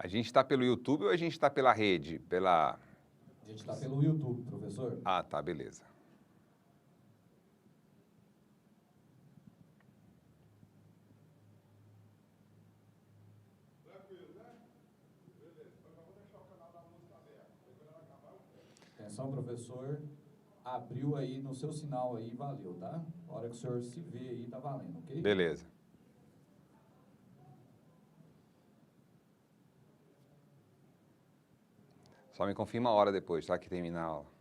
A gente está pelo YouTube ou a gente está pela rede? A gente está pelo YouTube, professor. Ah, tá, beleza. Atenção, professor. Abriu aí no seu sinal aí, valeu, tá? A hora que o senhor se vê aí, tá valendo, ok? Beleza. Só me confirma a hora depois, tá? Que termina a aula.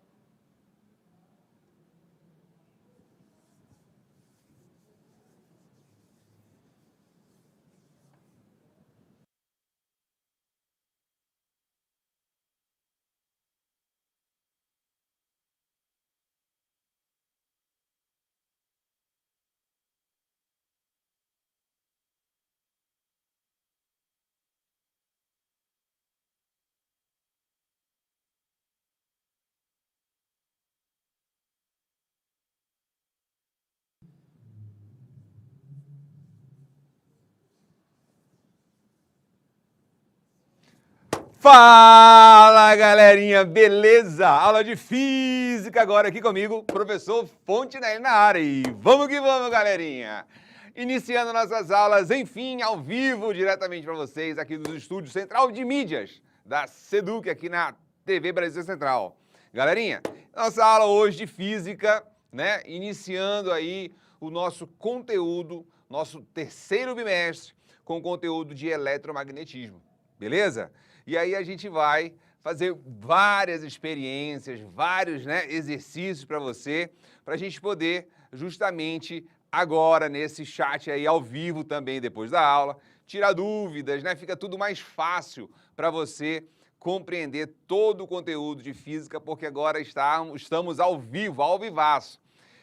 Fala, galerinha, beleza? Aula de física agora aqui comigo, professor Fontenelle na área. E vamos que vamos, galerinha! Iniciando nossas aulas, enfim, ao vivo, diretamente para vocês, aqui dos estúdios Central de Mídias, da Seduc, aqui na TV Brasil Central. Galerinha, nossa aula hoje de física, né? Iniciando aí o nosso conteúdo, nosso terceiro bimestre, com conteúdo de eletromagnetismo, beleza? E aí a gente vai fazer várias experiências, vários exercícios para você, para a gente poder justamente agora nesse chat aí ao vivo também depois da aula, tirar dúvidas, né? Fica tudo mais fácil para você compreender todo o conteúdo de física, porque agora estamos ao vivo, ao vivaço,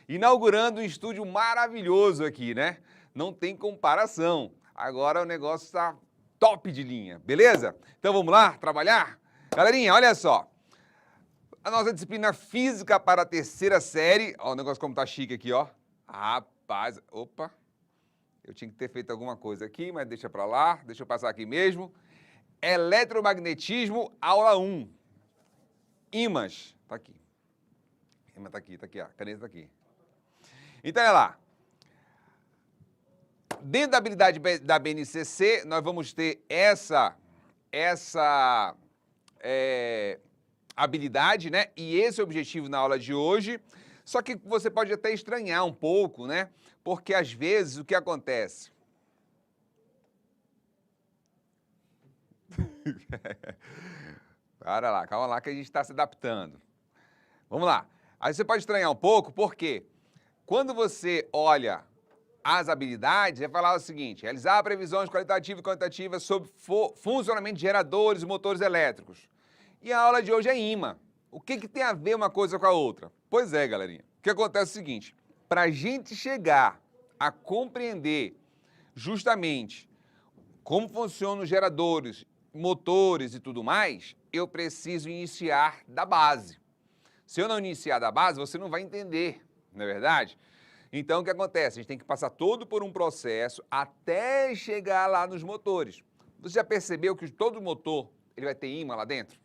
inaugurando um estúdio maravilhoso aqui, né? Não tem comparação. Agora o negócio está top de linha, beleza? Então vamos lá trabalhar? Galerinha, olha só. A nossa disciplina física para a terceira série. Ó, o negócio como tá chique aqui, ó. Rapaz, opa. Eu tinha que ter feito alguma coisa aqui, mas deixa pra lá. Deixa eu passar aqui mesmo. Eletromagnetismo, aula 1. Ímãs. Tá aqui. Ímã tá aqui, ó. A caneta tá aqui. Então, olha lá. Dentro da habilidade da BNCC, nós vamos ter essa habilidade, né? E esse é o objetivo na aula de hoje. Só que você pode até estranhar um pouco, né? Porque às vezes o que acontece? Para lá, calma lá que a gente está se adaptando. Vamos lá. Aí você pode estranhar um pouco, porque quando você olha as habilidades, é falar o seguinte: realizar previsões qualitativas e quantitativas sobre funcionamento de geradores e motores elétricos. E a aula de hoje é imã. O que tem a ver uma coisa com a outra? Pois é, galerinha. O que acontece é o seguinte: para a gente chegar a compreender justamente como funcionam os geradores, motores e tudo mais, eu preciso iniciar da base. Se eu não iniciar da base, você não vai entender, não é verdade? Então, o que acontece? A gente tem que passar todo por um processo até chegar lá nos motores. Você já percebeu que todo motor ele vai ter ímã lá dentro?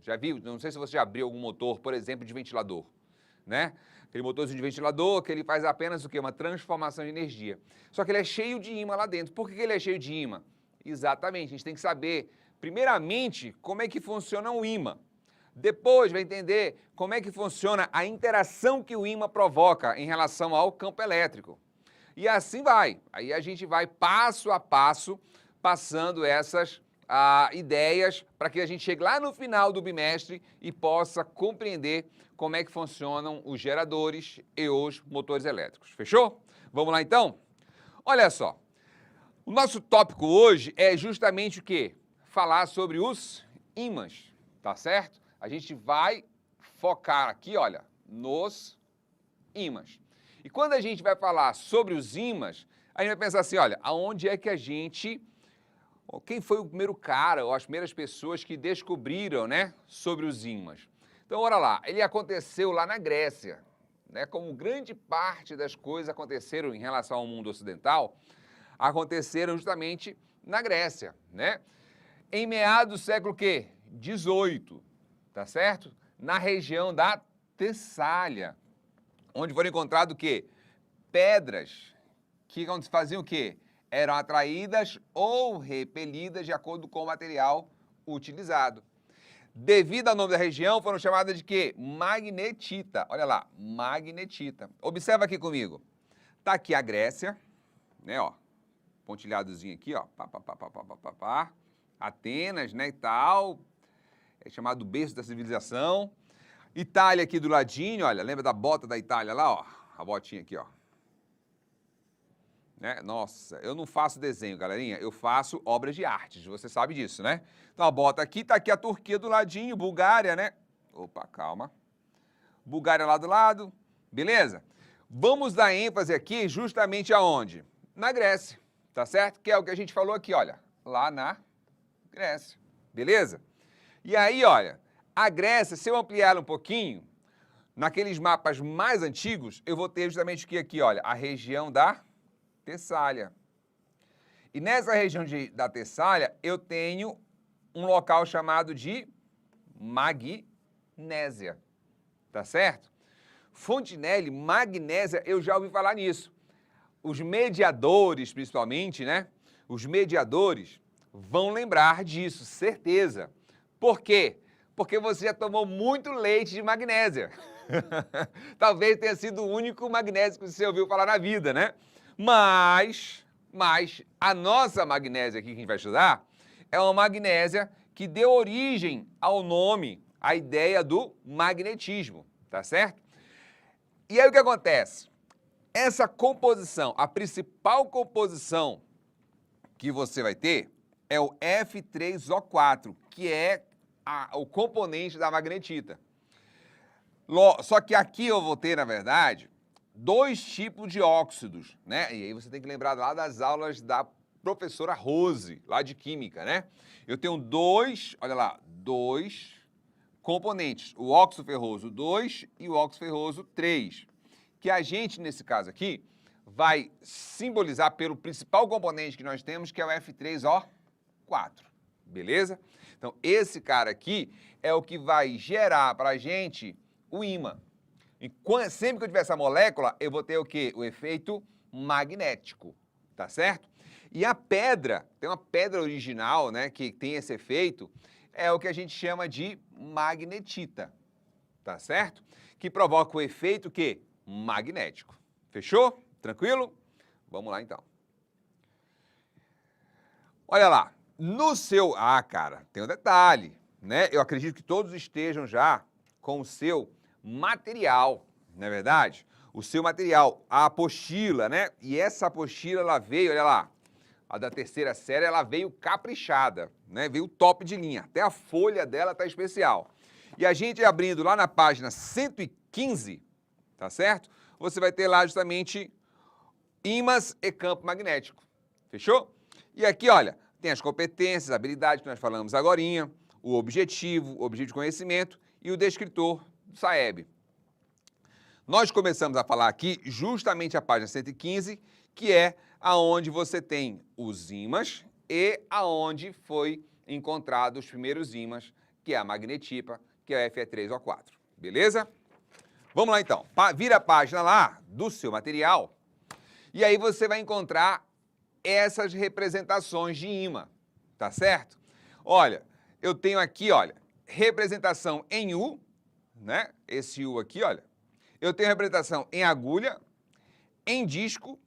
Já viu? Não sei se você já abriu algum motor, por exemplo, de ventilador, né? Aquele motorzinho de ventilador que ele faz apenas o quê? Uma transformação de energia. Só que ele é cheio de ímã lá dentro. Por que ele é cheio de ímã? Exatamente, a gente tem que saber, primeiramente, como é que funciona o ímã. Depois vai entender como é que funciona a interação que o ímã provoca em relação ao campo elétrico. E assim vai. Aí a gente vai passo a passo passando essas ideias para que a gente chegue lá no final do bimestre e possa compreender como é que funcionam os geradores e os motores elétricos. Fechou? Vamos lá então? Olha só. O nosso tópico hoje é justamente o quê? Falar sobre os ímãs, tá certo? A gente vai focar aqui, olha, nos ímãs. E quando a gente vai falar sobre os ímãs, a gente vai pensar assim, olha, aonde é que a gente... Quem foi o primeiro cara, ou as primeiras pessoas que descobriram, né, sobre os ímãs? Então, olha lá, ele aconteceu lá na Grécia, né? Como grande parte das coisas aconteceram em relação ao mundo ocidental, aconteceram justamente na Grécia, né? em meados do século quê? 18, tá certo? Na região da Tessália, onde foram encontrados o quê? Pedras que faziam o quê? Eram atraídas ou repelidas de acordo com o material utilizado. Devido ao nome da região, foram chamadas de quê? Magnetita. Olha lá, magnetita. Observa aqui comigo. Tá aqui a Grécia, né, ó, pontilhadozinho aqui, ó, Atenas, né, e tal, é chamado berço da civilização. Itália aqui do ladinho, olha, lembra da bota da Itália lá, ó, a botinha aqui, ó. Né? Nossa, eu não faço desenho, galerinha, eu faço obras de arte, você sabe disso, né? Então a bota aqui, tá aqui a Turquia do ladinho, Bulgária, né? Opa, calma. Bulgária lá do lado, beleza? Vamos dar ênfase aqui justamente aonde? Na Grécia, tá certo? Que é o que a gente falou aqui, olha, lá na Grécia, beleza? E aí, olha, a Grécia, se eu ampliar ela um pouquinho, naqueles mapas mais antigos, eu vou ter justamente o que aqui, olha, a região da Tessália. E nessa região da Tessália, eu tenho um local chamado de Magnésia, tá certo? Fontenelle, magnésia, eu já ouvi falar nisso. Os mediadores, principalmente, né? Os mediadores vão lembrar disso, certeza. Por quê? Porque você já tomou muito leite de magnésia. Talvez tenha sido o único magnésio que você ouviu falar na vida, né? Mas a nossa magnésia aqui que a gente vai estudar é uma magnésia que deu origem ao nome, à ideia do magnetismo, tá certo? E aí o que acontece? Essa composição, a principal composição que você vai ter é o F3O4, que é o componente da magnetita. Só que aqui eu vou ter, na verdade, 2 tipos de óxidos, né? E aí você tem que lembrar lá das aulas da professora Rose, lá de química, né? Eu tenho 2, olha lá, 2 componentes, o óxido ferroso 2 e o óxido ferroso 3, que a gente, nesse caso aqui, vai simbolizar pelo principal componente que nós temos, que é o F3O4, beleza? Então, esse cara aqui é o que vai gerar para a gente o ímã. E sempre que eu tiver essa molécula, eu vou ter o quê? O efeito magnético, tá certo? E a pedra, tem uma pedra original, né, que tem esse efeito, é o que a gente chama de magnetita, tá certo? Que provoca o efeito que? Magnético. Fechou? Tranquilo? Vamos lá então. Olha lá, no seu... Ah, cara, tem um detalhe, né? Eu acredito que todos estejam já com o seu material, não é verdade? O seu material, a apostila, né? E essa apostila, ela veio, olha lá, a da terceira série, ela veio caprichada, né? Veio top de linha, até a folha dela tá especial. E a gente abrindo lá na página 115, tá certo? Você vai ter lá justamente ímãs e campo magnético, fechou? E aqui, olha, tem as competências, habilidades que nós falamos agorinha, o objetivo de conhecimento e o descritor do SAEB. Nós começamos a falar aqui justamente a página 115, que é aonde você tem os ímãs e aonde foi encontrado os primeiros ímãs, que é a magnetipa, que é o Fe3O4. Beleza? Vamos lá então. Vira a página lá do seu material e aí você vai encontrar essas representações de ímã, tá certo? Olha, eu tenho aqui, olha, representação em U, né? Esse U aqui, olha. Eu tenho representação em agulha, em disco,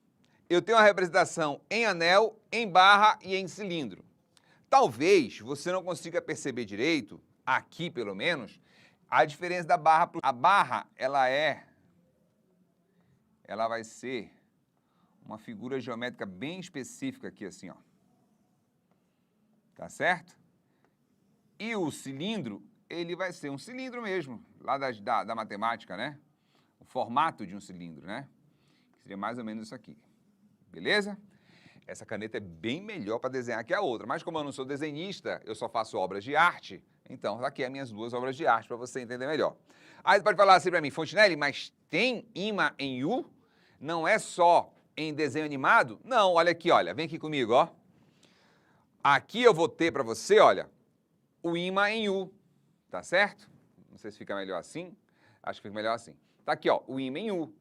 eu tenho a representação em anel, em barra e em cilindro. Talvez você não consiga perceber direito, aqui pelo menos, a diferença da barra. A barra, ela vai ser uma figura geométrica bem específica aqui, assim, ó. Tá certo? E o cilindro, ele vai ser um cilindro mesmo, lá da matemática, né? O formato de um cilindro, né? Que seria mais ou menos isso aqui. Beleza? Essa caneta é bem melhor para desenhar que a outra, mas como eu não sou desenhista, eu só faço obras de arte, então aqui as minhas 2 obras de arte para você entender melhor. Aí você pode falar assim para mim, Fontenelle, mas tem ímã em U? Não é só em desenho animado? Não, olha aqui, olha, vem aqui comigo, ó. Aqui eu vou ter para você, olha, o ímã em U, tá certo? Não sei se fica melhor assim, acho que fica melhor assim. Tá aqui, ó, o ímã em U.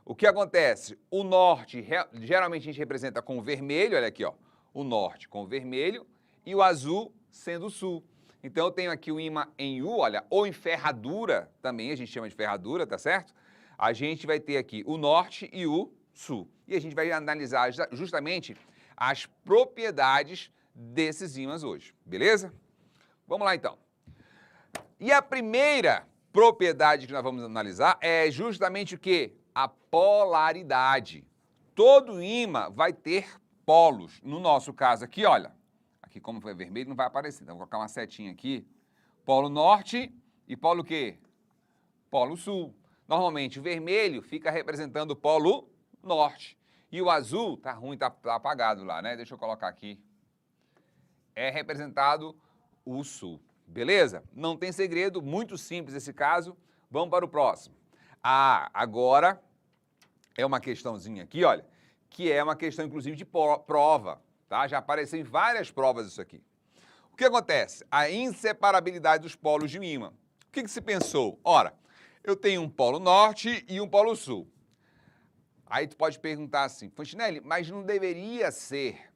O que acontece? O norte, geralmente a gente representa com o vermelho, olha aqui, ó, o norte com o vermelho e o azul sendo o sul. Então eu tenho aqui o ímã em U, olha, ou em ferradura, também a gente chama de ferradura, tá certo? A gente vai ter aqui o norte e o sul. E a gente vai analisar justamente as propriedades desses ímãs hoje, beleza? Vamos lá então. E a primeira propriedade que nós vamos analisar é justamente o quê? A polaridade. Todo ímã vai ter polos. No nosso caso aqui, olha, aqui como foi vermelho não vai aparecer, então vou colocar uma setinha aqui. Polo norte e polo o quê? Polo sul. Normalmente o vermelho fica representando o polo norte. E o azul, tá ruim, tá apagado lá, né? Deixa eu colocar aqui. É representado o sul. Beleza? Não tem segredo, muito simples esse caso. Vamos para o próximo. Ah, agora é uma questãozinha aqui, olha, que é uma questão inclusive de prova, tá? Já apareceu em várias provas isso aqui. O que acontece? A inseparabilidade dos polos de um ímã. O que se pensou? Ora, eu tenho um polo norte e um polo sul. Aí tu pode perguntar assim, Fontinelli, mas não deveria ser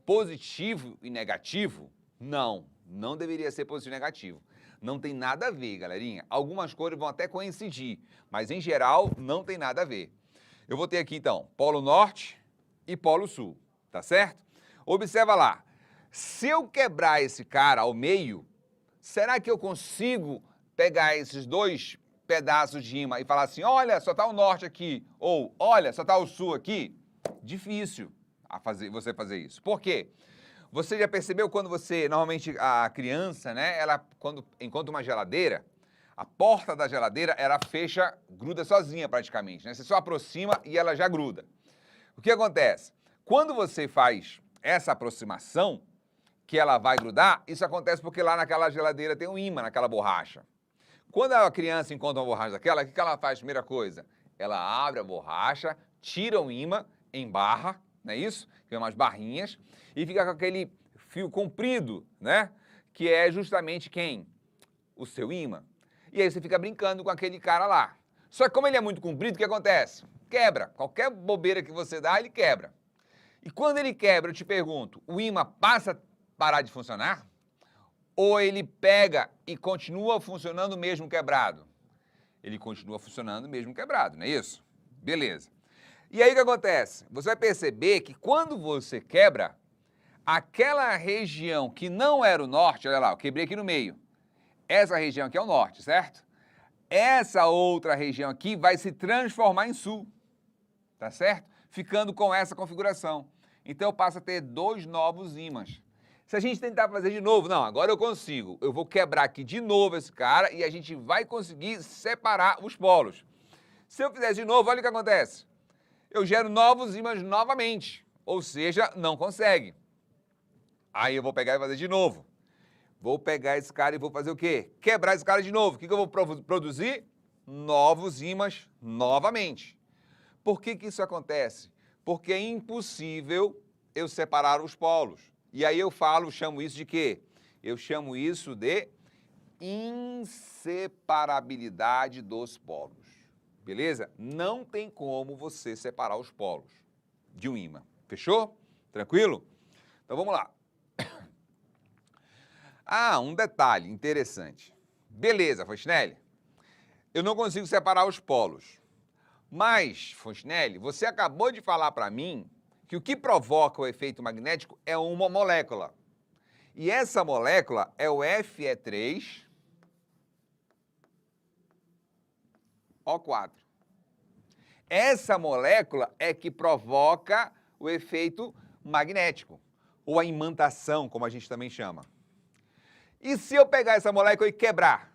positivo e negativo? Não, não deveria ser positivo e negativo. Não tem nada a ver, galerinha. Algumas cores vão até coincidir, mas em geral não tem nada a ver. Eu vou ter aqui então, polo norte e polo sul, tá certo? Observa lá, se eu quebrar esse cara ao meio, será que eu consigo pegar esses dois pedaços de ímã e falar assim, olha, só está o norte aqui, ou olha, só está o sul aqui? Difícil você fazer isso. Por quê? Você já percebeu quando você, normalmente a criança, né, ela quando encontra uma geladeira, a porta da geladeira, ela fecha, gruda sozinha praticamente, né? Você só aproxima e ela já gruda. O que acontece? Quando você faz essa aproximação, que ela vai grudar, isso acontece porque lá naquela geladeira tem um ímã, naquela borracha. Quando a criança encontra uma borracha daquela, o que ela faz? Primeira coisa, ela abre a borracha, tira o ímã em barra, não é isso? Que é umas barrinhas, e fica com aquele fio comprido, né? Que é justamente quem? O seu ímã. E aí você fica brincando com aquele cara lá. Só que como ele é muito comprido, o que acontece? Quebra. Qualquer bobeira que você dá, ele quebra. E quando ele quebra, eu te pergunto, o ímã passa a parar de funcionar? Ou ele pega e continua funcionando mesmo quebrado? Ele continua funcionando mesmo quebrado, não é isso? Beleza. E aí o que acontece? Você vai perceber que quando você quebra, aquela região que não era o norte, olha lá, eu quebrei aqui no meio. Essa região aqui é o norte, certo? Essa outra região aqui vai se transformar em sul, tá certo? Ficando com essa configuração. Então eu passo a ter dois novos ímãs. Se a gente tentar fazer de novo, não, agora eu consigo. Eu vou quebrar aqui de novo esse cara e a gente vai conseguir separar os polos. Se eu fizer de novo, olha o que acontece. Eu gero novos ímãs novamente, ou seja, não consegue. Aí eu vou pegar e fazer de novo. Vou pegar esse cara e vou fazer o quê? Quebrar esse cara de novo. O que eu vou produzir? Novos ímãs novamente. Por que isso acontece? Porque é impossível eu separar os polos. E aí eu chamo isso de quê? Eu chamo isso de inseparabilidade dos polos. Beleza? Não tem como você separar os polos de um ímã. Fechou? Tranquilo? Então vamos lá. Ah, um detalhe interessante. Beleza, Fontinelli. Eu não consigo separar os polos. Mas, Fontinelli, você acabou de falar para mim que o que provoca o efeito magnético é uma molécula. E essa molécula é o Fe3O4. Essa molécula é que provoca o efeito magnético, ou a imantação, como a gente também chama. E se eu pegar essa molécula e quebrar?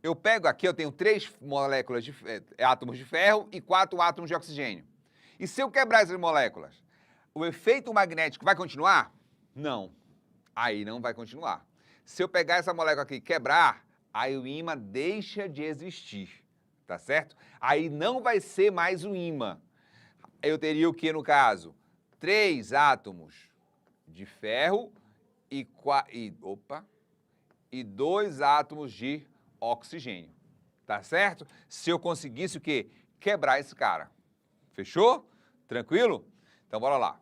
Eu pego aqui, eu tenho 3 moléculas de átomos de ferro e 4 átomos de oxigênio. E se eu quebrar essas moléculas, o efeito magnético vai continuar? Não. Aí não vai continuar. Se eu pegar essa molécula aqui e quebrar, aí o ímã deixa de existir, tá certo? Aí não vai ser mais um ímã. Eu teria o que no caso? 3 átomos de ferro e 2 átomos de oxigênio. Tá certo? Se eu conseguisse o quê? Quebrar esse cara. Fechou? Tranquilo? Então, bora lá.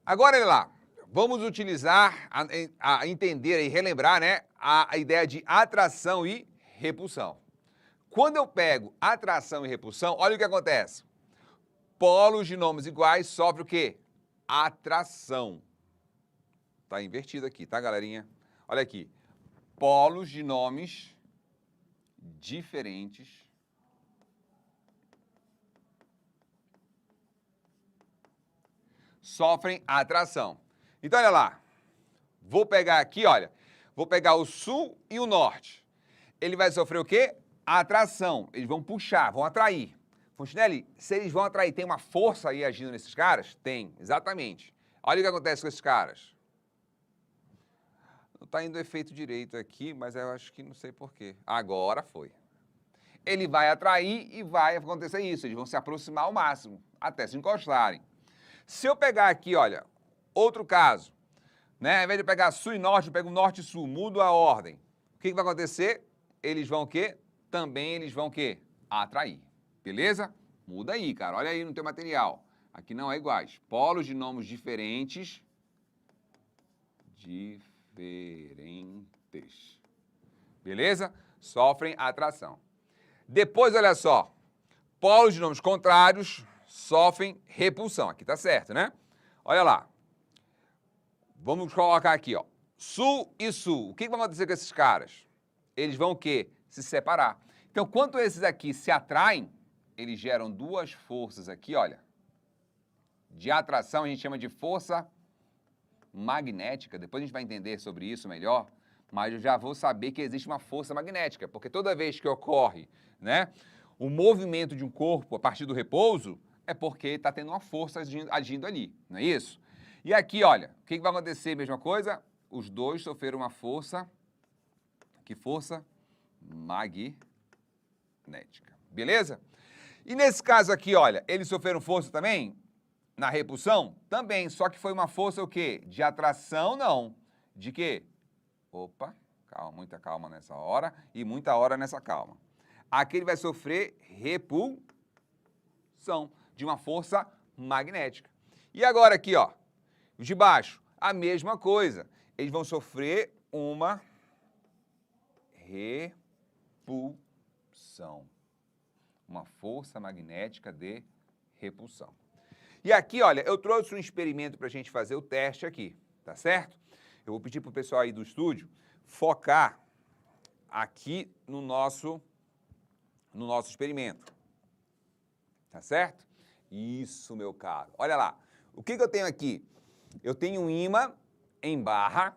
Agora, olha lá. Vamos utilizar, a entender e relembrar, né, a ideia de atração e repulsão. Quando eu pego atração e repulsão, olha o que acontece. Polos de nomes iguais sofrem o quê? Atração. Tá invertido aqui, tá, galerinha? Olha aqui. Polos de nomes diferentes sofrem atração. Então, olha lá. Vou pegar aqui, olha. Vou pegar o sul e o norte. Ele vai sofrer o quê? Atração. Eles vão puxar, vão atrair. Fontinelli, se eles vão atrair, tem uma força aí agindo nesses caras? Tem, exatamente. Olha o que acontece com esses caras. Não está indo efeito direito aqui, mas eu acho que não sei porquê. Agora foi. Ele vai atrair e vai acontecer isso. Eles vão se aproximar ao máximo, até se encostarem. Se eu pegar aqui, olha, outro caso, né? Ao invés de eu pegar sul e norte, eu pego norte e sul, mudo a ordem. O que vai acontecer? Eles vão o quê? Também eles vão o quê? Atrair. Beleza? Muda aí, cara. Olha aí no teu material. Aqui não é iguais. Polos de nomes diferentes. Beleza? Sofrem atração. Depois, olha só. Polos de nomes contrários sofrem repulsão. Aqui tá certo, né? Olha lá. Vamos colocar aqui, ó. Sul e sul. O que vai acontecer com esses caras? Eles vão o quê? Se separar. Então, quando esses aqui se atraem, eles geram 2 forças aqui, olha. De atração, a gente chama de força magnética. Depois a gente vai entender sobre isso melhor, mas eu já vou saber que existe uma força magnética, porque toda vez que ocorre, né, o movimento de um corpo a partir do repouso, é porque está tendo uma força agindo ali, não é isso? E aqui, olha, o que vai acontecer? Mesma coisa, os dois sofreram uma força, que força? Magnética. Beleza? E nesse caso aqui, olha, eles sofreram força também? Na repulsão? Também, só que foi uma força o quê? De atração, não. De quê? Opa, calma, muita calma nessa hora e muita hora nessa calma. Aqui ele vai sofrer repulsão de uma força magnética. E agora aqui, ó, os de baixo, a mesma coisa. Eles vão sofrer uma repulsão. Uma força magnética de repulsão. E aqui, olha, eu trouxe um experimento para a gente fazer o teste aqui, tá certo? Eu vou pedir para o pessoal aí do estúdio focar aqui no nosso experimento, tá certo? Isso, meu caro. Olha lá, o que eu tenho aqui? Eu tenho um ímã em barra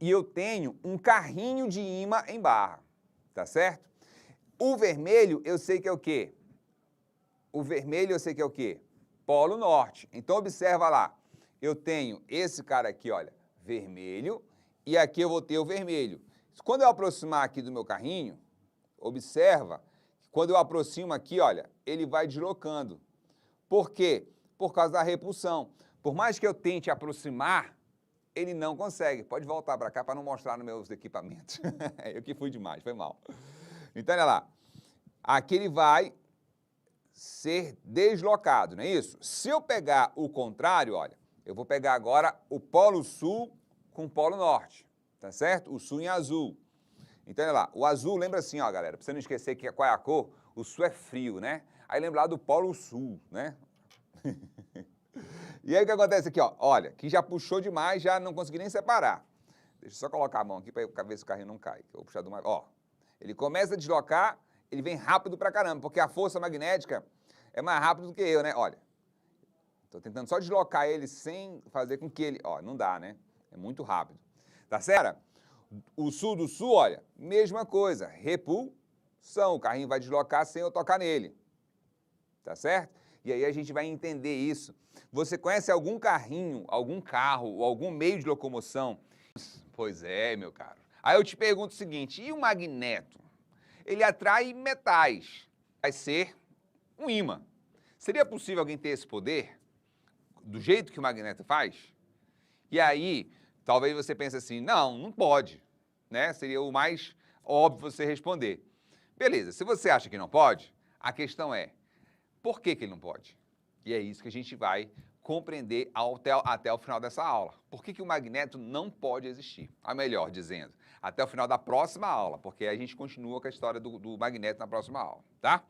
e eu tenho um carrinho de ímã em barra, tá certo? O vermelho eu sei que é o quê? O vermelho eu sei que é o quê? Polo norte. Então, observa lá. Eu tenho esse cara aqui, olha, vermelho, e aqui eu vou ter o vermelho. Quando eu aproximar aqui do meu carrinho, observa, quando eu aproximo aqui, olha, ele vai deslocando. Por quê? Por causa da repulsão. Por mais que eu tente aproximar, ele não consegue. Pode voltar para cá para não mostrar nos meus equipamentos. Eu que fui demais, foi mal. Então, olha lá. Aqui ele vai ser deslocado, não é isso? Se eu pegar o contrário, olha, eu vou pegar agora o polo sul com o polo norte, tá certo? O sul em azul. Então, olha lá, o azul, lembra assim, ó, galera, pra você não esquecer qual é a cor, o sul é frio, né? Aí lembra lá do polo sul, né? E aí o que acontece aqui, ó, olha, que já puxou demais, já não consegui nem separar. Deixa eu só colocar a mão aqui para ver se o carrinho não cai. Eu vou puxar do mais, ó. Ele começa a deslocar, ele vem rápido pra caramba, porque a força magnética é mais rápida do que eu, né? Olha, tô tentando só deslocar ele sem fazer com que ele... Ó, não dá, né? É muito rápido. Tá certo? O sul do sul, olha, mesma coisa, repulsão. O carrinho vai deslocar sem eu tocar nele. Tá certo? E aí a gente vai entender isso. Você conhece algum carrinho, algum carro ou algum meio de locomoção? Pois é, meu caro. Aí eu te pergunto o seguinte, e o magneto? Ele atrai metais. Vai ser um ímã. Seria possível alguém ter esse poder? do jeito que o magneto faz? E aí, talvez você pense assim, não pode, né? Seria o mais óbvio você responder. Beleza, se você acha que não pode, a questão é, por que ele não pode? E é isso que a gente vai compreender até o final dessa aula. Por que o magneto não pode existir? A melhor dizendo, até o final da próxima aula, porque a gente continua com a história do magneto na próxima aula, tá?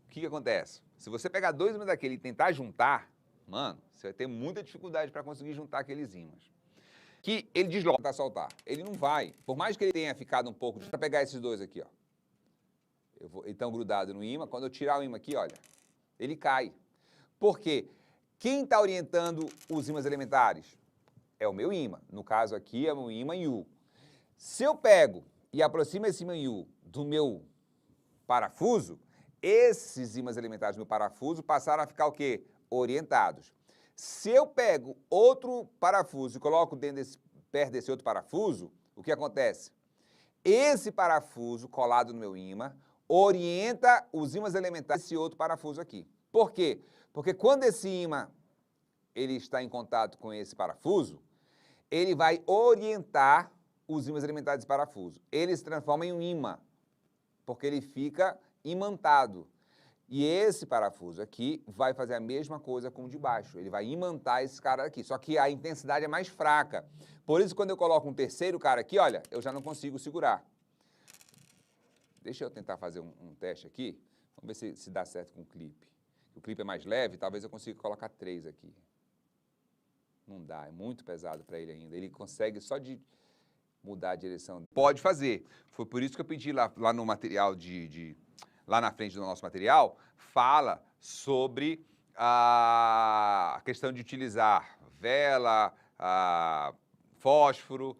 O que acontece? Se você pegar dois ímãs daquele e tentar juntar, mano, você vai ter muita dificuldade para conseguir juntar aqueles ímãs. Que ele desloca para soltar. Ele não vai. Por mais que ele tenha ficado um pouco... Para pegar esses dois aqui, ó. Eles estão grudados no ímã. Quando eu tirar o ímã aqui, olha, ele cai. Por quê? Quem está orientando os ímãs elementares? É o meu ímã. No caso aqui, é o meu ímã U. Se eu pego e aproximo esse ímã U do meu parafuso, esses ímãs elementares do meu parafuso passaram a ficar o quê? Orientados. Se eu pego outro parafuso e coloco perto desse outro parafuso, o que acontece? Esse parafuso colado no meu ímã orienta os ímãs elementares desse outro parafuso aqui. Por quê? Porque quando esse ímã ele está em contato com esse parafuso, ele vai orientar os ímãs elementares desse parafuso. Ele se transforma em um ímã, porque ele fica imantado. E esse parafuso aqui vai fazer a mesma coisa com o de baixo. Ele vai imantar esse cara aqui, só que a intensidade é mais fraca. Por isso, quando eu coloco um terceiro cara aqui, olha, eu já não consigo segurar. Deixa eu tentar fazer um teste aqui. Vamos ver se dá certo com o clipe. O clipe é mais leve, talvez eu consiga colocar 3 aqui. Não dá, é muito pesado para ele ainda. Ele consegue só de mudar a direção. Pode fazer. Foi por isso que eu pedi lá no material lá na frente do nosso material, fala sobre a questão de utilizar vela, fósforo,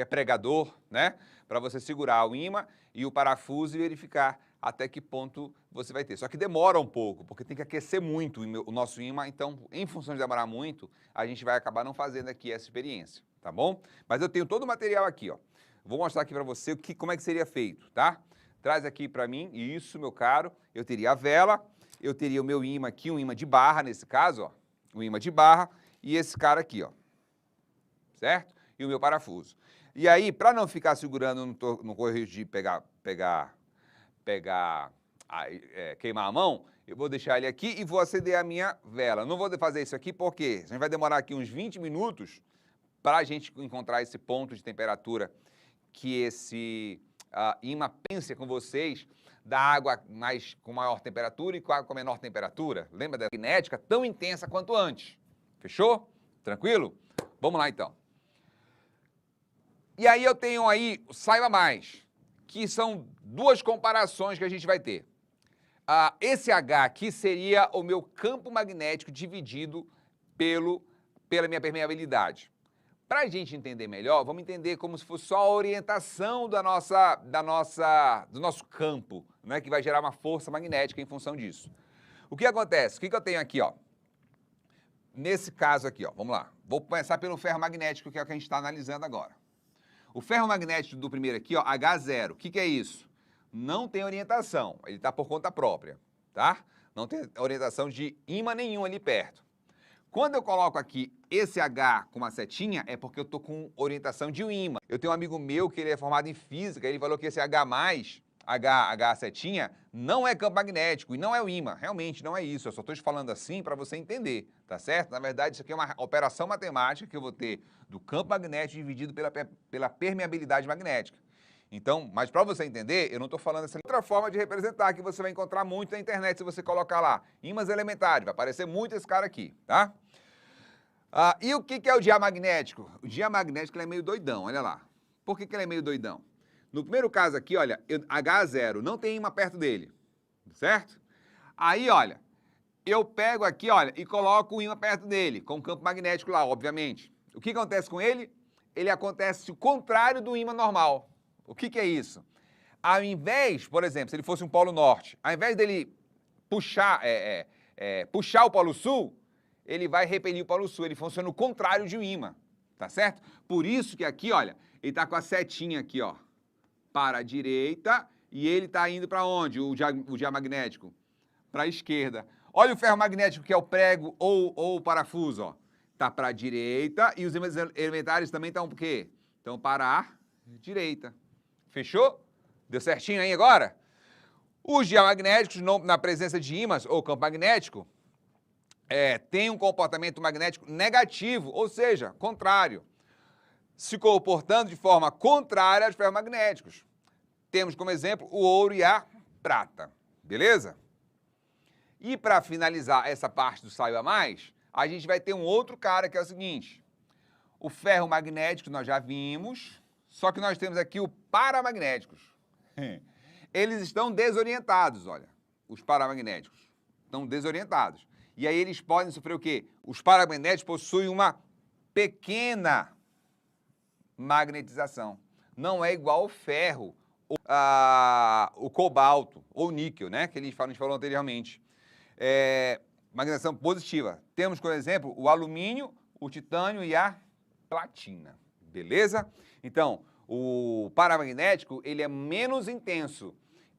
pregador, né? Para você segurar o ímã e o parafuso e verificar até que ponto você vai ter. Só que demora um pouco, porque tem que aquecer muito o nosso ímã, então, em função de demorar muito, a gente vai acabar não fazendo aqui essa experiência, tá bom? Mas eu tenho todo o material aqui, ó. Vou mostrar aqui para você como é que seria feito, tá? Traz aqui para mim, isso, meu caro, eu teria a vela, eu teria o meu ímã aqui, um ímã de barra, nesse caso, ó, um ímã de barra, e esse cara aqui, ó, certo? E o meu parafuso. E aí, para não ficar segurando no correio de queimar a mão, eu vou deixar ele aqui e vou acender a minha vela. Não vou fazer isso aqui porque a gente vai demorar aqui uns 20 minutos para a gente encontrar esse ponto de temperatura que esse ímã pensa com vocês da água com maior temperatura e com água com menor temperatura. Lembra da magnética tão intensa quanto antes? Fechou? Tranquilo? Vamos lá então. E aí eu tenho aí, saiba mais, que são duas comparações que a gente vai ter. Esse H aqui seria o meu campo magnético dividido pela minha permeabilidade. Para a gente entender melhor, vamos entender como se fosse só a orientação do nosso campo, né, que vai gerar uma força magnética em função disso. O que acontece? O que eu tenho aqui, ó? Nesse caso aqui, ó, vamos lá. Vou começar pelo ferro magnético, que é o que a gente está analisando agora. O ferro magnético do primeiro aqui, ó, H0, o que é isso? Não tem orientação, ele está por conta própria, tá? Não tem orientação de ímã nenhum ali perto. Quando eu coloco aqui esse H com uma setinha, é porque eu estou com orientação de um ímã. Eu tenho um amigo meu que ele é formado em física, ele falou que esse H setinha, não é campo magnético e não é o ímã. Realmente não é isso, eu só estou te falando assim para você entender, tá certo? Na verdade, isso aqui é uma operação matemática que eu vou ter do campo magnético dividido pela permeabilidade magnética. Então, mas para você entender, eu não estou falando essa outra forma de representar que você vai encontrar muito na internet se você colocar lá ímãs elementares, vai aparecer muito esse cara aqui, tá? E o que é o diamagnético? O diamagnético ele é meio doidão, olha lá. Por que ele é meio doidão? No primeiro caso aqui, olha, H0, não tem ímã perto dele, certo? Aí, olha, eu pego aqui, olha, e coloco o ímã perto dele, com o campo magnético lá, obviamente. O que acontece com ele? Ele acontece o contrário do ímã normal. O que é isso? Ao invés, por exemplo, se ele fosse um polo norte, ao invés dele puxar o polo sul, ele vai repelir o polo sul, ele funciona o contrário de um ímã, tá certo? Por isso que aqui, olha, ele tá com a setinha aqui, ó, para a direita, e ele tá indo para onde, o diamagnético? Para a esquerda. Olha o ferro magnético, que é o prego ou o parafuso, ó. Tá para a direita e os ímãs elementares também estão por quê? Estão para a direita. Fechou? Deu certinho aí agora? Os diamagnéticos, na presença de ímãs ou campo magnético, têm um comportamento magnético negativo, ou seja, contrário, se comportando de forma contrária aos ferromagnéticos. Temos como exemplo o ouro e a prata, beleza? E para finalizar essa parte do Saiba Mais, a gente vai ter um outro cara que é o seguinte: o ferro magnético nós já vimos, só que nós temos aqui o paramagnéticos. Eles estão desorientados, olha, os paramagnéticos estão desorientados. E aí eles podem sofrer o quê? Os paramagnéticos possuem uma pequena magnetização. Não é igual ao ferro, o cobalto ou o níquel, né? Que a gente falou anteriormente. Magnetização positiva. Temos, por exemplo, o alumínio, o titânio e a platina. Beleza? Então, o paramagnético, ele é menos intenso.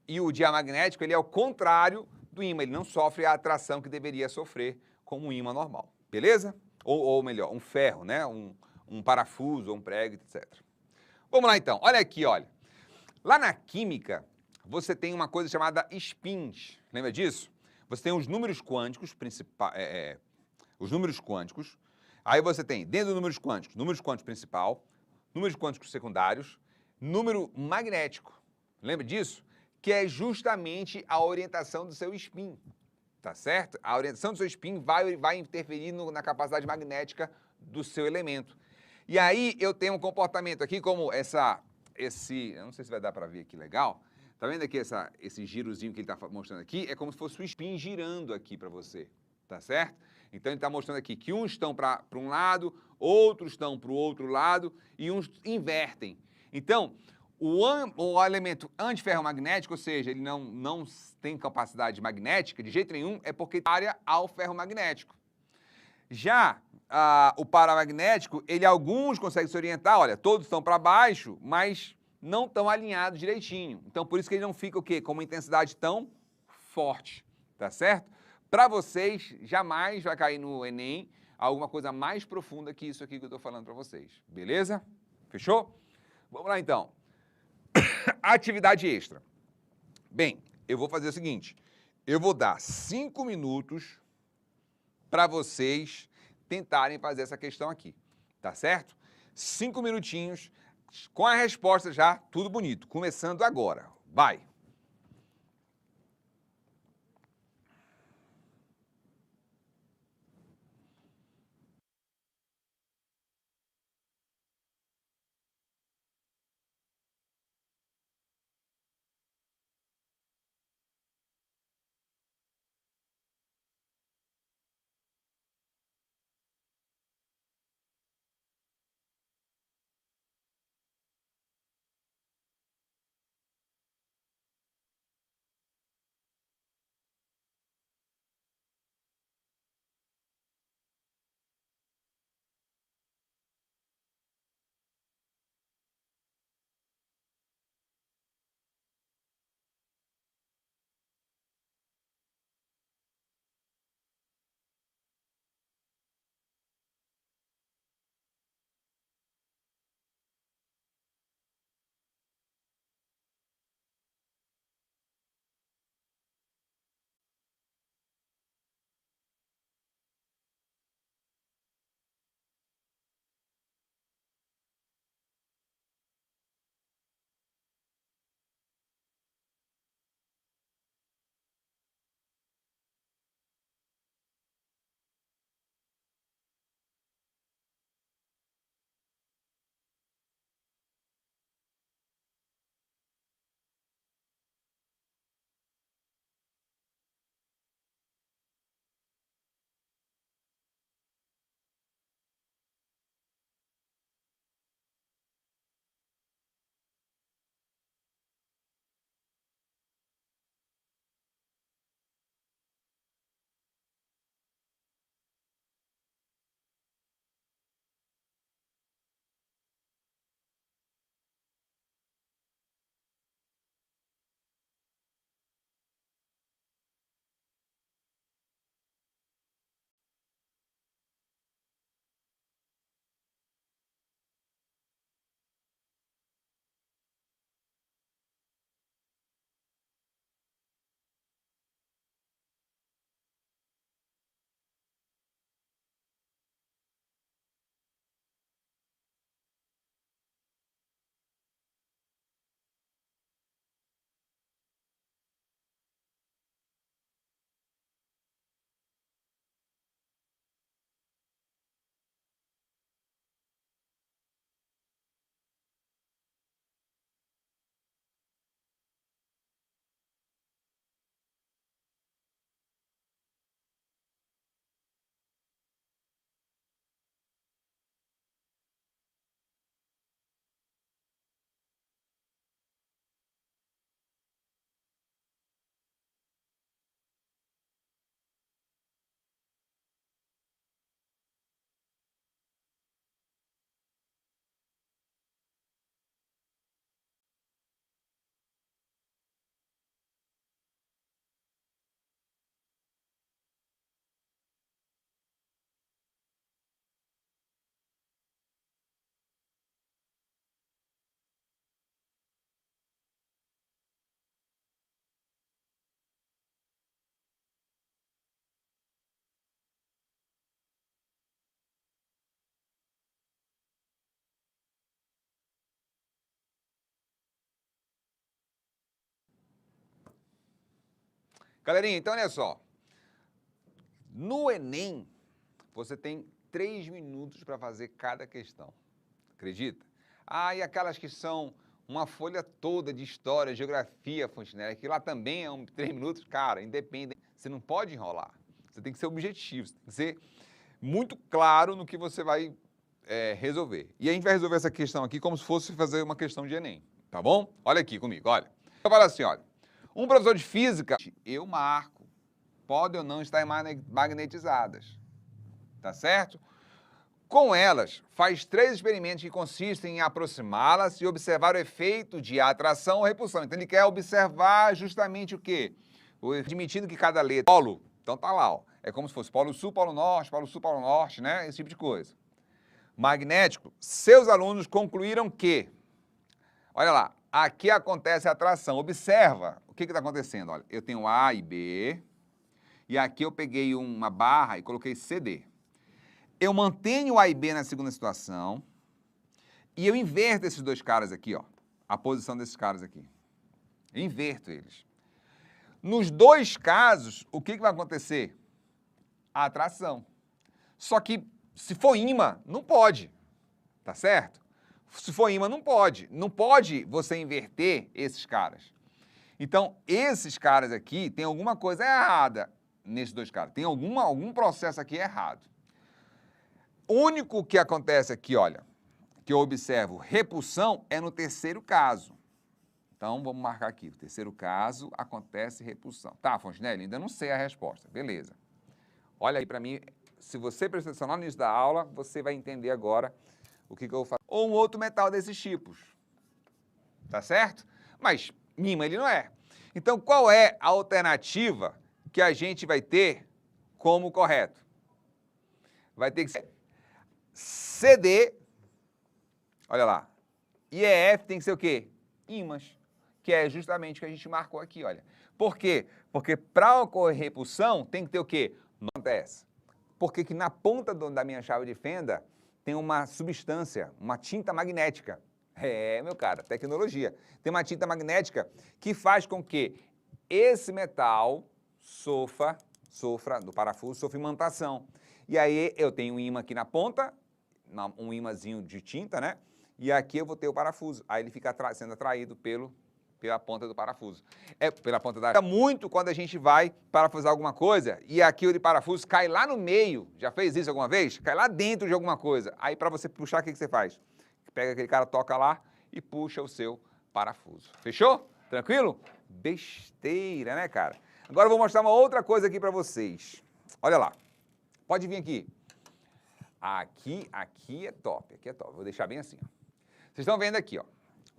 E o diamagnético, ele é o contrário do ímã. Ele não sofre a atração que deveria sofrer como um ímã normal. Beleza? Ou melhor, um ferro, né? Um parafuso, um prego, etc. Vamos lá, então. Olha aqui, olha. Lá na química, você tem uma coisa chamada spins. Lembra disso? Você tem os números quânticos principais, os números quânticos. Aí você tem, dentro dos números quânticos principal, números quânticos secundários, número magnético. Lembra disso? Que é justamente a orientação do seu spin. Tá certo? A orientação do seu spin vai interferir na capacidade magnética do seu elemento. E aí eu tenho um comportamento aqui como eu não sei se vai dar para ver aqui legal. Tá vendo aqui esse girozinho que ele está mostrando aqui? É como se fosse o spin girando aqui para você, tá certo? Então ele está mostrando aqui que uns estão para um lado, outros estão para o outro lado e uns invertem. Então, o elemento antiferromagnético, ou seja, ele não tem capacidade magnética de jeito nenhum, é porque está área ao ferromagnético. Já o paramagnético, alguns conseguem se orientar, olha, todos estão para baixo, mas não estão alinhados direitinho. Então, por isso que ele não fica o quê? Com uma intensidade tão forte, tá certo? Para vocês, jamais vai cair no Enem alguma coisa mais profunda que isso aqui que eu estou falando para vocês, beleza? Fechou? Vamos lá, então. Atividade extra. Bem, eu vou fazer o seguinte, eu vou dar 5 minutos para vocês tentarem fazer essa questão aqui, tá certo? 5 minutinhos, com a resposta já, tudo bonito. Começando agora. Vai! Galerinha, então olha só. No Enem, você tem 3 minutos para fazer cada questão. Acredita? Ah, e aquelas que são uma folha toda de história, geografia, Fontenelle, que lá também é 3 minutos, cara, independente. Você não pode enrolar. Você tem que ser objetivo, você tem que ser muito claro no que você vai resolver. E a gente vai resolver essa questão aqui como se fosse fazer uma questão de Enem, tá bom? Olha aqui comigo, olha. Eu falo assim, olha, um professor de física, eu marco, pode ou não estar magnetizadas, tá certo? Com elas, faz 3 experimentos que consistem em aproximá-las e observar o efeito de atração ou repulsão. Então ele quer observar justamente o quê? Admitindo que cada letra... Polo, então tá lá, ó. É como se fosse polo sul, polo norte, né? Esse tipo de coisa. Magnético, seus alunos concluíram que... Olha lá, aqui acontece a atração. Observa o que está acontecendo. Olha, eu tenho A e B, e aqui eu peguei uma barra e coloquei CD. Eu mantenho A e B na segunda situação e eu inverto esses 2 caras aqui, ó, a posição desses caras aqui. Eu inverto eles. Nos 2 casos, o que vai acontecer? A atração. Só que se for ímã, não pode, tá certo? Se for ímã, não pode. Não pode você inverter esses caras. Então, esses caras aqui, tem alguma coisa errada nesses 2 caras. Tem algum processo aqui errado. O único que acontece aqui, olha, que eu observo repulsão é no 3º caso. Então, vamos marcar aqui. O 3º caso acontece repulsão. Tá, Fontenelle, ainda não sei a resposta. Beleza. Olha aí para mim, se você prestar atenção no início da aula, você vai entender agora o que eu vou fazer. Ou um outro metal desses tipos. Tá certo? Mas ímã ele não é. Então, qual é a alternativa que a gente vai ter como correto? Vai ter que ser CD, olha lá, e EF tem que ser o quê? Ímãs, que é justamente o que a gente marcou aqui, olha. Por quê? Porque para ocorrer repulsão tem que ter o quê? Não acontece. Porque que na ponta da minha chave de fenda tem uma substância, uma tinta magnética. É, meu cara, tecnologia. Tem uma tinta magnética que faz com que esse metal sofra do parafuso, sofra imantação. E aí eu tenho um ímã aqui na ponta, um imãzinho de tinta, né? E aqui eu vou ter o parafuso. Aí ele fica sendo atraído pela ponta do parafuso. Pela ponta da... Muito quando a gente vai parafusar alguma coisa e aqui o de parafuso cai lá no meio. Já fez isso alguma vez? Cai lá dentro de alguma coisa. Aí para você puxar, o que você faz? Pega aquele cara, toca lá e puxa o seu parafuso. Fechou? Tranquilo? Besteira, né, cara? Agora eu vou mostrar uma outra coisa aqui para vocês. Olha lá. Pode vir aqui. Aqui é top, aqui é top. Vou deixar bem assim, ó. Vocês estão vendo aqui, ó.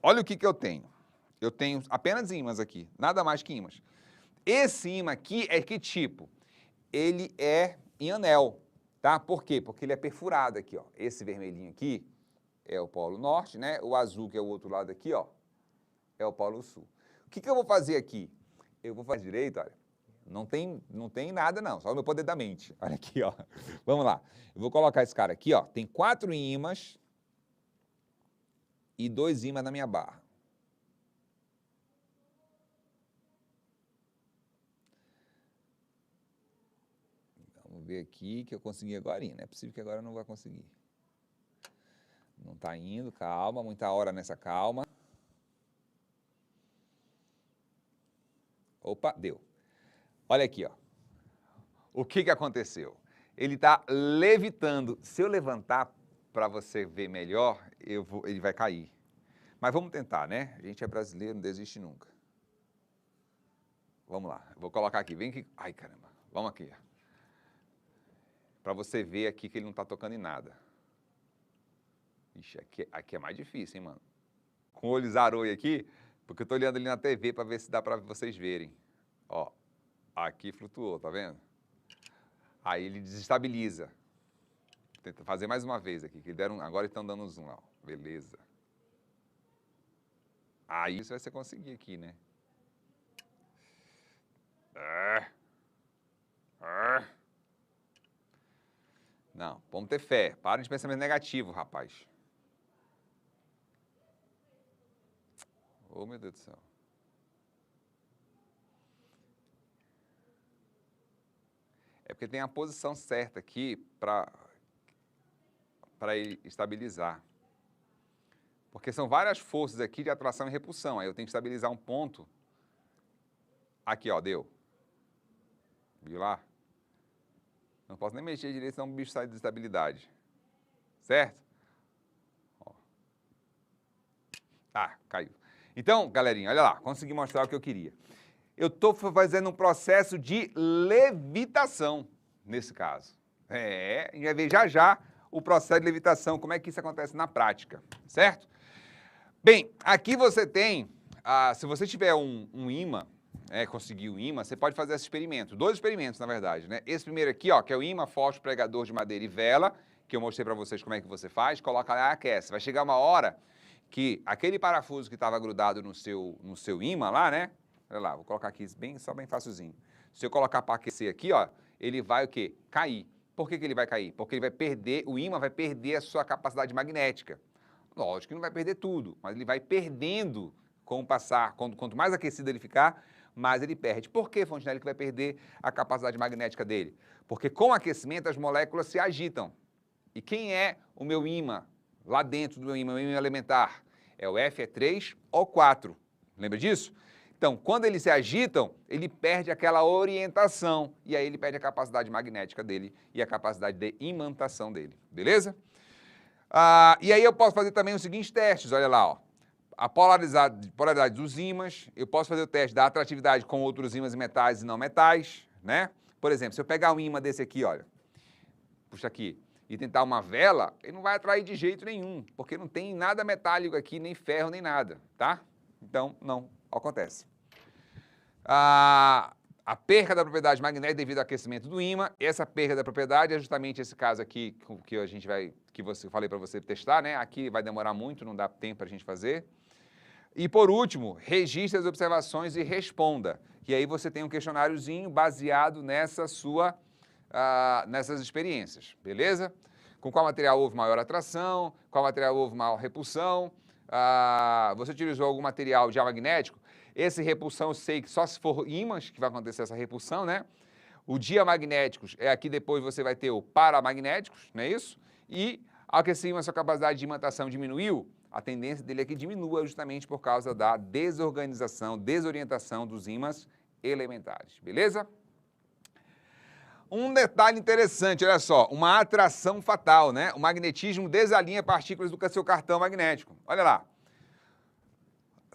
Olha o que eu tenho. Eu tenho apenas ímãs aqui, nada mais que ímãs. Esse ímã aqui é que tipo? Ele é em anel, tá? Por quê? Porque ele é perfurado aqui, ó. Esse vermelhinho aqui é o polo norte, né? O azul, que é o outro lado aqui, ó, é o polo sul. O que eu vou fazer aqui? Eu vou fazer direito, olha. Não tem nada não, só o meu poder da mente. Olha aqui, ó. Vamos lá. Eu vou colocar esse cara aqui, ó. Tem 4 ímãs e 2 ímãs na minha barra. Vamos ver aqui que eu consegui agora. Não é possível que agora eu não vá conseguir. Não está indo, calma, muita hora nessa calma. Opa, deu. Olha aqui, ó. O que aconteceu? Ele está levitando. Se eu levantar para você ver melhor, ele vai cair. Mas vamos tentar, né? A gente é brasileiro, não desiste nunca. Vamos lá. Eu vou colocar aqui. Vem aqui. Ai, caramba. Vamos aqui. Para você ver aqui que ele não está tocando em nada. Ixi, aqui é mais difícil, hein, mano? Com o olho zaroi aqui, porque eu estou olhando ali na TV para ver se dá para vocês verem. Ó. Aqui flutuou, tá vendo? Aí ele desestabiliza. Tenta fazer mais uma vez aqui, que agora estão dando um zoom lá. Beleza. Aí isso vai você conseguir aqui, né? Não, vamos ter fé. Para de pensamento negativo, rapaz. Oh, meu Deus do céu. É porque tem a posição certa aqui para ele estabilizar. Porque são várias forças aqui de atração e repulsão. Aí eu tenho que estabilizar um ponto. Aqui, ó, deu. Viu lá? Não posso nem mexer direito, senão o bicho sai de estabilidade. Certo? Ó. Ah, caiu. Então, galerinha, olha lá. Consegui mostrar o que eu queria. Eu estou fazendo um processo de levitação, nesse caso. A gente vai ver já o processo de levitação, como é que isso acontece na prática, certo? Bem, aqui você tem, se você tiver um ímã, conseguir um ímã, você pode fazer esse experimento. 2 experimentos, na verdade, né? Esse primeiro aqui, ó, que é o ímã, fósforo, pregador de madeira e vela, que eu mostrei para vocês como é que você faz, coloca lá e aquece. Vai chegar uma hora que aquele parafuso que estava grudado no seu ímã lá, né? Olha lá, vou colocar aqui só bem facilzinho. Se eu colocar para aquecer aqui, ó, ele vai o quê? Cair. Por que ele vai cair? Porque ele vai perder, o ímã vai perder a sua capacidade magnética. Lógico que não vai perder tudo, mas ele vai perdendo com o passar. Quanto mais aquecido ele ficar, mais ele perde. Por que, Fontenelle, que vai perder a capacidade magnética dele? Porque com o aquecimento as moléculas se agitam. E quem é o meu ímã lá dentro do meu ímã elementar? É o Fe3O4. Lembra disso? Então, quando eles se agitam, ele perde aquela orientação e aí ele perde a capacidade magnética dele e a capacidade de imantação dele, beleza? E aí eu posso fazer também os seguintes testes, olha lá, ó. A polaridade dos ímãs, eu posso fazer o teste da atratividade com outros ímãs metais e não metais, né? Por exemplo, se eu pegar um ímã desse aqui, olha, puxa aqui, e tentar uma vela, ele não vai atrair de jeito nenhum, porque não tem nada metálico aqui, nem ferro, nem nada, tá? Então, não acontece. A perca da propriedade magnética devido ao aquecimento do ímã, essa perca da propriedade é justamente esse caso aqui que a gente vai, eu falei para você testar, né? Aqui vai demorar muito, não dá tempo para a gente fazer. E por último, registre as observações e responda. E aí você tem um questionáriozinho baseado nessas experiências, beleza? Com qual material houve maior atração, qual material houve maior repulsão, você utilizou algum material diamagnético? Esse repulsão eu sei que só se for ímãs que vai acontecer essa repulsão, né? O diamagnéticos é aqui depois você vai ter o paramagnéticos, não é isso? E ao que esse ímã, sua capacidade de imantação diminuiu, a tendência dele é que diminua justamente por causa da desorganização, desorientação dos ímãs elementares, beleza? Um detalhe interessante, olha só, uma atração fatal, né? O magnetismo desalinha partículas do seu cartão magnético. Olha lá.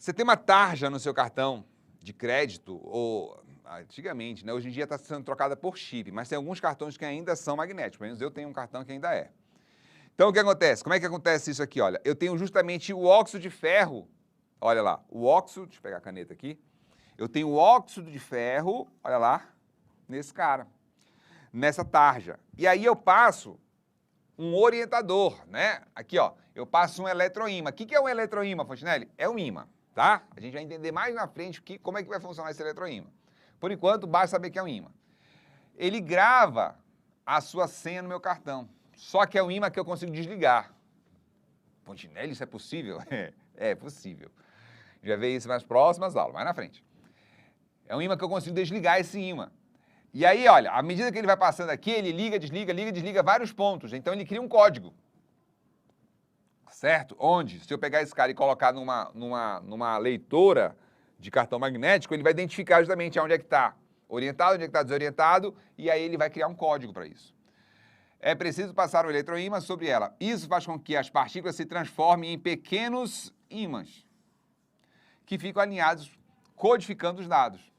Você tem uma tarja no seu cartão de crédito, ou antigamente, né? Hoje em dia está sendo trocada por chip, mas tem alguns cartões que ainda são magnéticos, pelo menos eu tenho um cartão que ainda é. Então, o que acontece? Como é que acontece isso aqui? Olha, eu tenho justamente o óxido de ferro, olha lá, o óxido, deixa eu pegar a caneta aqui, eu tenho o óxido de ferro, olha lá, nesse cara, nessa tarja. E aí eu passo um orientador, né? Aqui, ó, eu passo um eletroímã. O que é um eletroímã, Fontenelle? É um ímã. Tá? A gente vai entender mais na frente como é que vai funcionar esse eletroímã. Por enquanto, basta saber que é um ímã. Ele grava a sua senha no meu cartão. Só que é um ímã que eu consigo desligar. Fontenelle, isso é possível? É possível. Já vê isso nas próximas aulas, mais na frente. É um ímã que eu consigo desligar esse ímã. E aí, olha, à medida que ele vai passando aqui, ele liga, desliga vários pontos. Então, ele cria um código. Certo? Onde, se eu pegar esse cara e colocar numa leitora de cartão magnético, ele vai identificar justamente onde é que está orientado, onde é que está desorientado, e aí ele vai criar um código para isso. É preciso passar o eletroímã sobre ela. Isso faz com que as partículas se transformem em pequenos ímãs, que ficam alinhados, codificando os dados.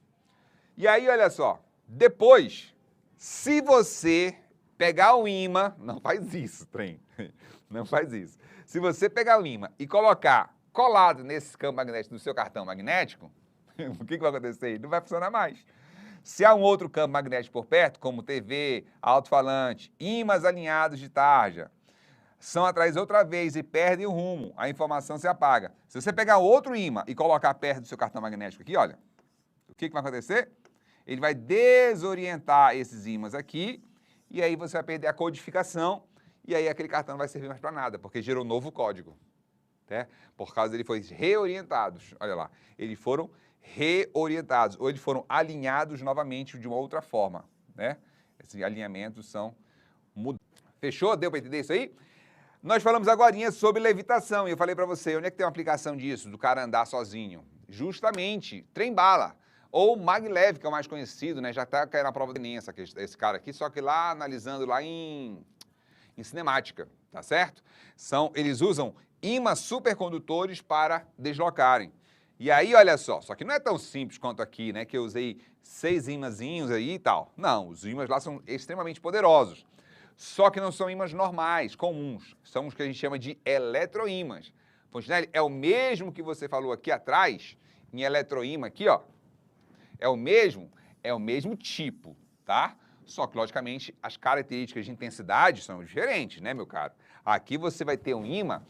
E aí, olha só, depois, se você pegar o ímã, não faz isso, trem, não faz isso. Se você pegar o ímã e colocar colado nesse campo magnético do seu cartão magnético, o que vai acontecer? Não vai funcionar mais. Se há um outro campo magnético por perto, como TV, alto-falante, ímãs alinhados de tarja, são atraídos outra vez e perdem o rumo, a informação se apaga. Se você pegar outro ímã e colocar perto do seu cartão magnético aqui, olha, o que vai acontecer? Ele vai desorientar esses ímãs aqui e aí você vai perder a codificação e aí aquele cartão não vai servir mais para nada, porque gerou novo código, né? Por causa dele foi reorientados, olha lá, eles foram reorientados, ou eles foram alinhados novamente de uma outra forma, né? Esses alinhamentos são mudados. Fechou? Deu para entender isso aí? Nós falamos agorinha sobre levitação e eu falei para você, onde é que tem uma aplicação disso, do cara andar sozinho? Justamente, trem-bala. Ou maglev, que é o mais conhecido, né? Já está caindo na prova do Enem, esse cara aqui, só que lá, analisando lá em cinemática, tá certo? Eles usam ímãs supercondutores para deslocarem. E aí, olha só que não é tão simples quanto aqui, né? Que eu usei 6 ímãzinhos aí e tal. Não, os ímãs lá são extremamente poderosos. Só que não são ímãs normais, comuns. São os que a gente chama de eletroímãs. Fontinelli, é o mesmo que você falou aqui atrás, em eletroímã aqui, ó. É o mesmo tipo, tá? Só que, logicamente, as características de intensidade são diferentes, né, meu caro? Aqui você vai ter um ímã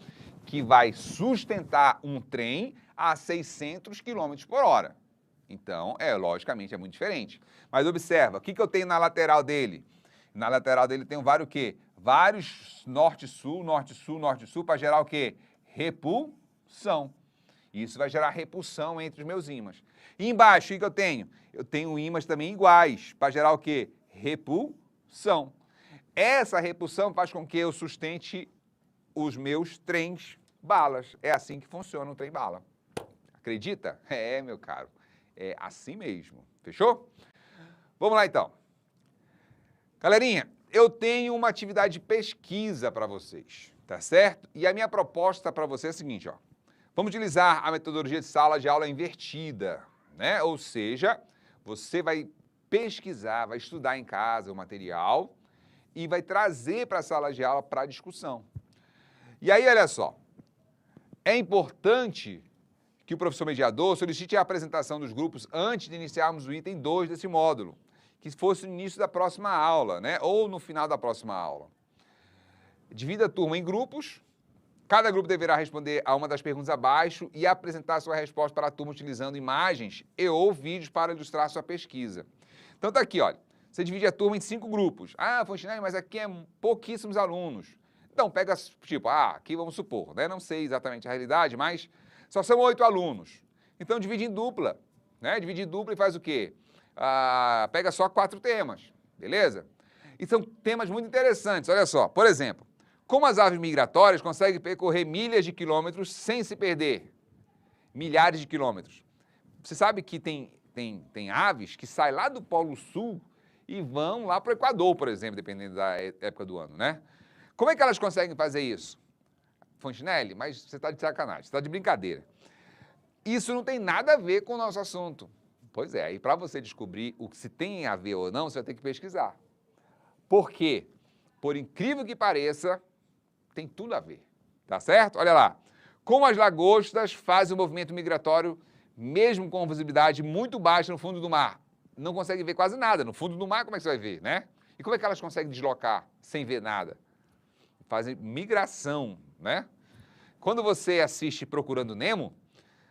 que vai sustentar um trem a 600 km por hora. Então, logicamente, é muito diferente. Mas observa, o que eu tenho na lateral dele? Na lateral dele tem vários o quê? Vários norte-sul, norte-sul, norte-sul, para gerar o quê? Repulsão. Isso vai gerar repulsão entre os meus ímãs. E embaixo, o que eu tenho? Eu tenho ímãs também iguais, para gerar o quê? Repulsão. Essa repulsão faz com que eu sustente os meus trens balas. É assim que funciona um trem bala. Acredita? É, meu caro. É assim mesmo. Fechou? Vamos lá, então. Galerinha, eu tenho uma atividade de pesquisa para vocês, tá certo? E a minha proposta para você é a seguinte, ó. Vamos utilizar a metodologia de sala de aula invertida, né? Ou seja, você vai pesquisar, vai estudar em casa o material e vai trazer para a sala de aula para discussão. E aí, olha só, é importante que o professor mediador solicite a apresentação dos grupos antes de iniciarmos o item 2 desse módulo, que fosse no início da próxima aula, né? Ou no final da próxima aula. Divida a turma em grupos. Cada grupo deverá responder a uma das perguntas abaixo e apresentar sua resposta para a turma utilizando imagens e ou vídeos para ilustrar sua pesquisa. Então tá aqui, olha. Você divide a turma em 5 grupos. Ah, Fontinelli, mas aqui é pouquíssimos alunos. Então pega, tipo, aqui vamos supor, né? Não sei exatamente a realidade, mas só são 8 alunos. Então divide em dupla, né? Divide em dupla e faz o quê? Pega só 4 temas, beleza? E são temas muito interessantes, olha só. Por exemplo, como as aves migratórias conseguem percorrer milhas de quilômetros sem se perder? Milhares de quilômetros. Você sabe que tem aves que saem lá do Polo Sul e vão lá para o Equador, por exemplo, dependendo da época do ano, né? Como é que elas conseguem fazer isso? Fontinelli, mas você está de sacanagem, você está de brincadeira. Isso não tem nada a ver com o nosso assunto. Pois é, e para você descobrir o que se tem a ver ou não, você vai ter que pesquisar. Por quê? Por incrível que pareça, tem tudo a ver, tá certo? Olha lá, como as lagostas fazem o movimento migratório mesmo com visibilidade muito baixa no fundo do mar. Não consegue ver quase nada, no fundo do mar como é que você vai ver, né? E como é que elas conseguem deslocar sem ver nada? Fazem migração, né? Quando você assiste Procurando Nemo,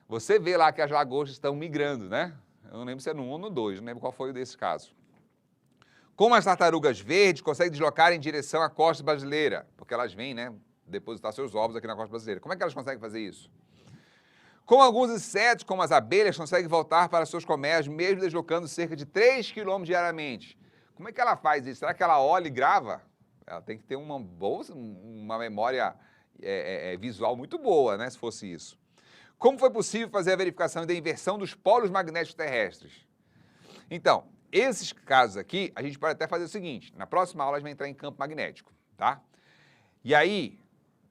você vê lá que as lagostas estão migrando, né? Eu não lembro se é no 1 ou no 2, não lembro qual foi o desse caso. Como as tartarugas verdes conseguem deslocar em direção à costa brasileira? Porque elas vêm, né, depositar seus ovos aqui na costa brasileira. Como é que elas conseguem fazer isso? Como alguns insetos, como as abelhas, conseguem voltar para seus colmeias mesmo deslocando cerca de 3 km diariamente? Como é que ela faz isso? Será que ela olha e grava? Ela tem que ter uma memória visual muito boa, né, se fosse isso. Como foi possível fazer a verificação da inversão dos polos magnéticos terrestres? Então, esses casos aqui, a gente pode até fazer o seguinte, na próxima aula a gente vai entrar em campo magnético, tá? E aí,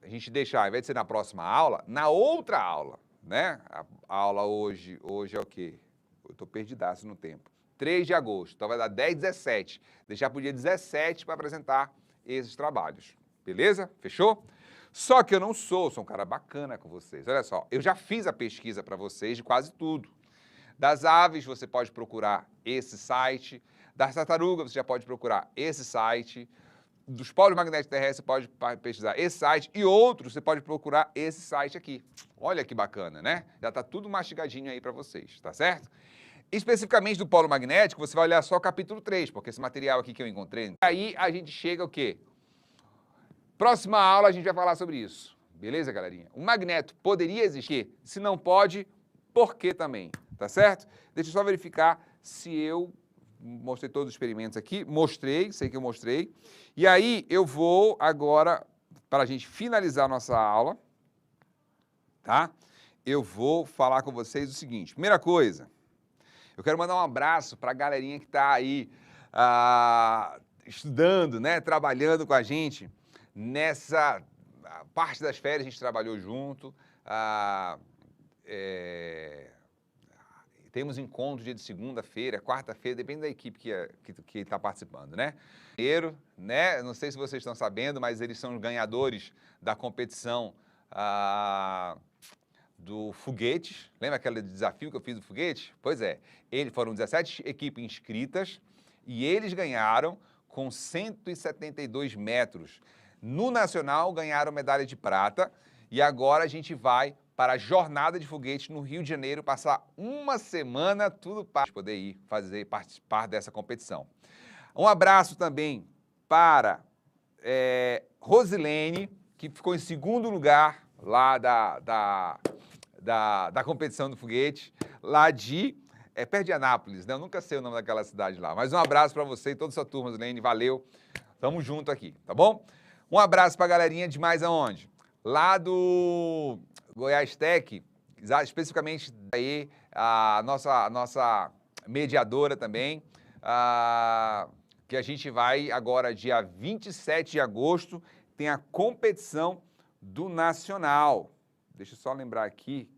a gente deixa, ao invés de ser na próxima aula, na outra aula, né? A aula hoje é o quê? Eu estou perdidaço no tempo. 3 de agosto, então vai dar 10, 17. Deixar para o dia 17 para apresentar esses trabalhos, beleza? Fechou? Só que eu sou um cara bacana com vocês. Olha só, eu já fiz a pesquisa para vocês de quase tudo. Das aves, você pode procurar esse site. Das tartarugas, você já pode procurar esse site. Dos polos magnéticos terrestres, você pode pesquisar esse site. E outros, você pode procurar esse site aqui. Olha que bacana, né? Já está tudo mastigadinho aí para vocês, tá certo? Especificamente do polo magnético, você vai olhar só o capítulo 3, porque esse material aqui que eu encontrei. Aí a gente chega o quê? Próxima aula a gente vai falar sobre isso. Beleza, galerinha? O magneto poderia existir? Se não pode, por que também? Tá certo? Deixa eu só verificar se eu mostrei todos os experimentos aqui, sei que eu mostrei. E aí eu vou agora, para a gente finalizar a nossa aula, tá? Eu vou falar com vocês o seguinte. Primeira coisa, eu quero mandar um abraço para a galerinha que está aí estudando, né? Trabalhando com a gente nessa parte das férias, a gente trabalhou junto. Temos encontro dia de segunda-feira, quarta-feira, depende da equipe que está participando, né? Né? Não sei se vocês estão sabendo, mas eles são os ganhadores da competição do foguete. Lembra aquele desafio que eu fiz do foguete? Pois é, foram 17 equipes inscritas e eles ganharam com 172 metros. No Nacional ganharam medalha de prata e agora a gente vai para a jornada de foguete no Rio de Janeiro, passar uma semana, tudo para poder participar dessa competição. Um abraço também para Rosilene, que ficou em segundo lugar lá da competição do foguete, lá perto de Anápolis, né? Eu nunca sei o nome daquela cidade lá, mas um abraço para você e toda a sua turma, Rosilene, valeu, tamo junto aqui, tá bom? Um abraço para a galerinha de mais aonde? Lá do Goiás Tech, especificamente aí a nossa mediadora também, que a gente vai agora, dia 27 de agosto, tem a competição do Nacional. Deixa eu só lembrar aqui,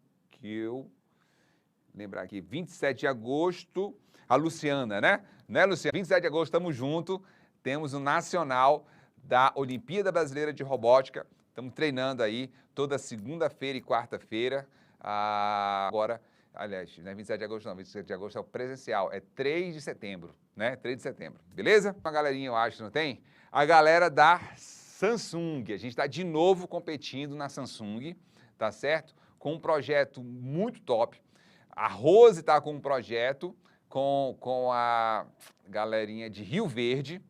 27 de agosto, a Luciana, né? Né, Luciana? 27 de agosto, estamos juntos, temos o Nacional da Olimpíada Brasileira de Robótica. Estamos treinando aí toda segunda-feira e quarta-feira. Agora, aliás, não é 27 de agosto não, 27 de agosto é o presencial, é 3 de setembro, né? 3 de setembro, beleza? Uma galerinha, eu acho, não tem? A galera da Samsung, a gente está de novo competindo na Samsung, tá certo? Com um projeto muito top. A Rose está com um projeto com a galerinha de Rio Verde,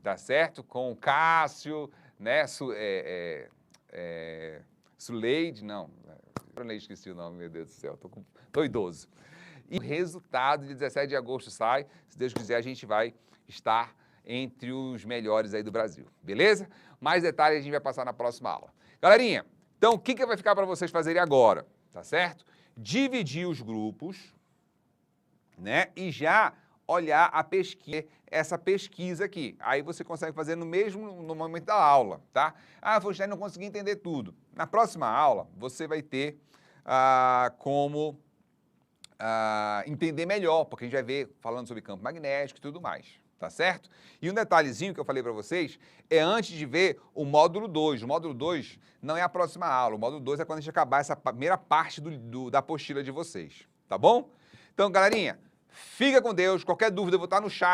tá certo? Com o Cássio, né? Suleide, não, eu nem esqueci o nome, meu Deus do céu, tô idoso. E o resultado de 17 de agosto sai, se Deus quiser a gente vai estar entre os melhores aí do Brasil, beleza? Mais detalhes a gente vai passar na próxima aula. Galerinha, então o que vai ficar para vocês fazerem agora, tá certo? Dividir os grupos, né, e já olhar essa pesquisa aqui. Aí você consegue fazer no momento da aula, tá? Faustino, não consegui entender tudo. Na próxima aula, você vai ter como entender melhor, porque a gente vai ver falando sobre campo magnético e tudo mais, tá certo? E um detalhezinho que eu falei para vocês é antes de ver o módulo 2. O módulo 2 não é a próxima aula, o módulo 2 é quando a gente acabar essa primeira parte da apostila de vocês, tá bom? Então, galerinha, fica com Deus. Qualquer dúvida, eu vou estar no chat.